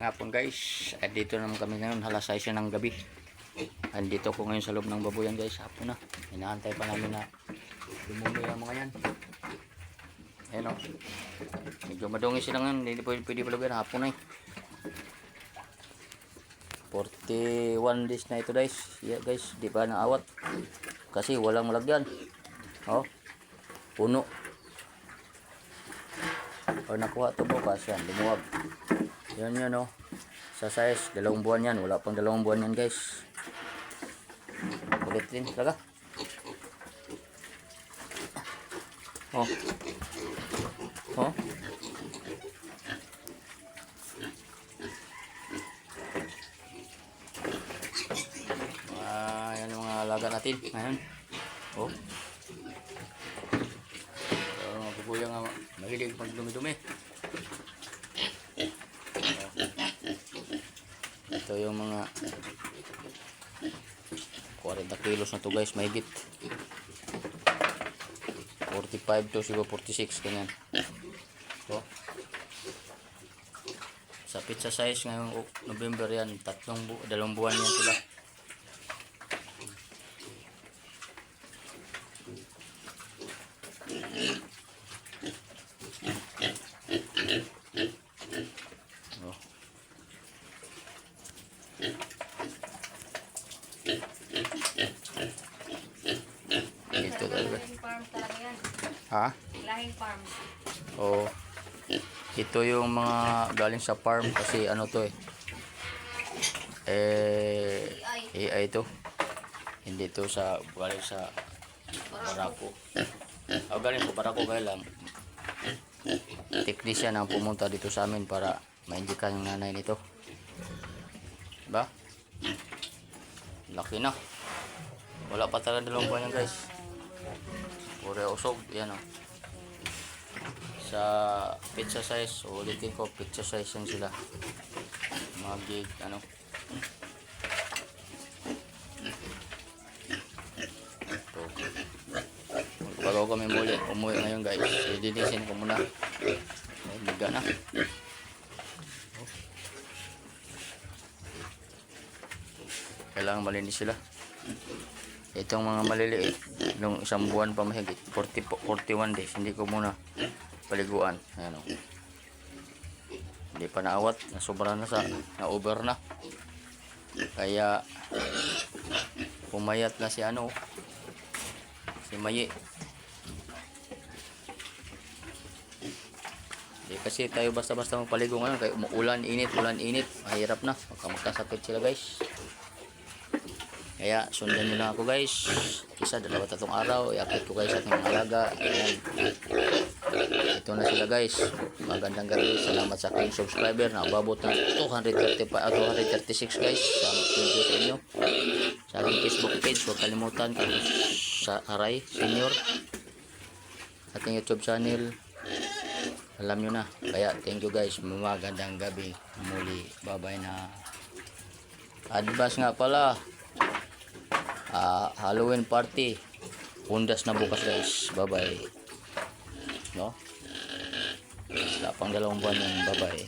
Hapon guys, dito naman kami ngayon, alas 6 ng gabi. Andito ko ngayon sa loob ng babuyan guys, hapon na. Inaantay pa namin na lumumi ang mga yan. Ayan o. Medyo madungi sila ngayon, hindi pwede pala hapon na eh. 41 days na ito guys. Yeah guys, di pa naawat. Kasi walang malagyan. Oh, puno. O nakuha ito bukas yan, lumuwag. Yan yun o. Sa size, 2 buwan yan. Wala pang 2 buwan yan guys. Kulit din talaga. Oh. Oh. Yan ang mga alaga natin ngayon. Oh. Mga bubuya nga mahilig pag dumi-dumi. Ito yung mga 40 kilos na to guys, mahigit 45 to siguro 46 ganyan. So, sa pizza size ngayong November yan, 2 buwan yan sila. Oh. Ito talaga. Ha? Lahing farm. Oh. Ito yung mga galing sa farm kasi ano to AI to. Hindi to sa galing sa barako. Galing sa barako kaya lang. Technician ang pumunta dito sa amin para ma-indikan yung nanay nito. Diba? Laki na. Wala pa talaga 2 buwan yan guys. Puro usog. Yan o. Sa pizza size, ulitin ko, pizza size yan sila. Mga gig, ano. Ito. Bago kami umuwi ngayon guys, dinisin ko muna. Ay, biga na. Kailangan malinis sila. Itong mga maliliit, nung 1 buwan pa mahigit, 41 days, hindi ko muna paliguan. Ayan o. Hindi pa naawat, nasobra na na-over na. Kaya, pumayat na si si Mayi. Hindi kasi tayo basta-basta magpaligo ngayon, kaya ulan, init, mahirap na. Magkasakit sila guys. Kaya sundan nyo lang ako guys. Isa, 2-3 araw. Iakit ko guys sa ating mga alaga. Ayan. Ito na sila guys. Magandang gabi. Salamat sa aking subscriber na ababot ng 236 guys. Thank you sa inyo. Sa aking Facebook page, huwag kalimutan sa Aray Senior. Ating YouTube channel. Alam nyo na. Kaya thank you guys. Magandang gabi. Muli. Bye-bye na. Advance nga pala. Halloween party. Pundas na bukas guys. Bye bye. No? Wala pang 2 buwan yan. Bye bye.